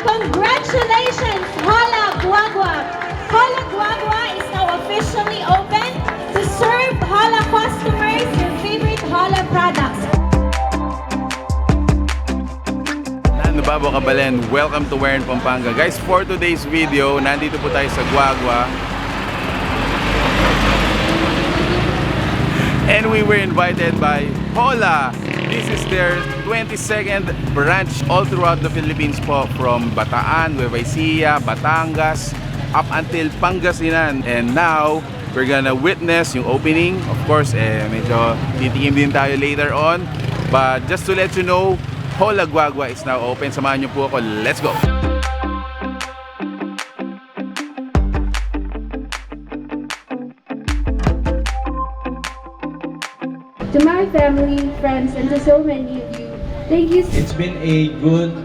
Congratulations, HOLA Guagua! HOLA Guagua is now officially open to serve HOLA customers your favorite HOLA products. Nababo Kabalen, welcome to Reymen, Pampanga. Guys, for today's video, nandito po tayo sa Guagua. And we were invited by HOLA. This is their 22nd branch all throughout the Philippines po, from Bataan, Nueva Ecija, Batangas, up until Pangasinan. And now, we're gonna witness yung opening. Of course, medyo titikim din tayo later on. But just to let you know, HOLA Guagua is now open. Samahan niyo po ako. Let's go! To my family, friends, and to so many of you, thank you. It's been a good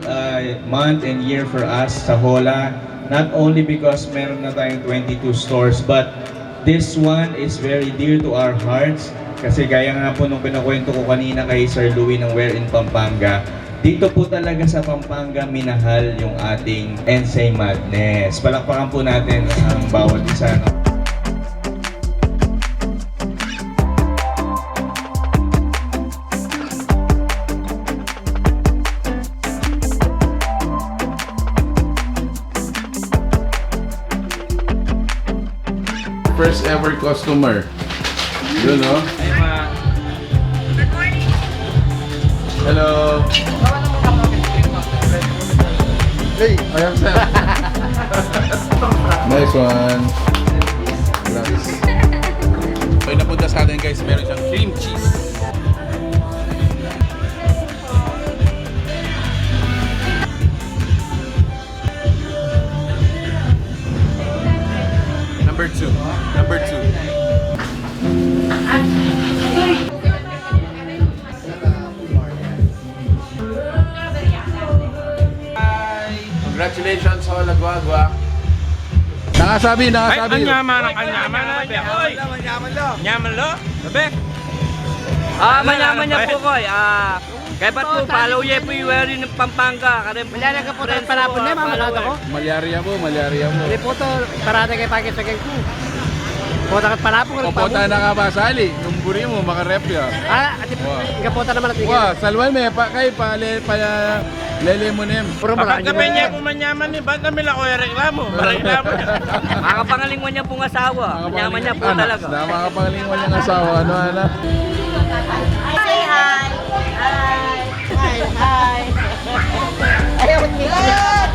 month and year for us sa HOLA. Not only because meron na tayong 22 stores, but this one is very dear to our hearts. Kasi gaya nga po nung pinakwento ko kanina kay Sir Louie ng Where in Pampanga, dito po talaga sa Pampanga minahal yung ating Ensaymadas. Palakpakan po natin ang bawat isa. First ever customer. Yun, no? Good morning. Hello. Hey, I am Sam. Nice one. Relax. So, yung napunta sa atin, guys, meron siyang cream cheese. Number two. Congratulations, HOLA Guagua. Nakasabi. Ang yaman na. Yaman lo? Sabi? Manyaman niya po ko. Kaya ba't po, follow niya po yung Where in Pampanga. Malyari ka po tayo palapon na, mamalata ko. Malaria mo. Hindi po ito, parada kayo pakisagay ko. Pota ka palapon. Popota na ka ba, Sali? Numburi mo, makarep ya. Ika pota naman natin. Salwan me, pakay, lele mo nem. Kapag gabi niya po manyaman ni, ba't namin ako yung reklamo? Reklamo niya. Makapangalingwan niya pong asawa. Manyaman niya po talaga. Makapangalingwan niyang asawa. Ano? Say hi. Hi. Ayaw nila.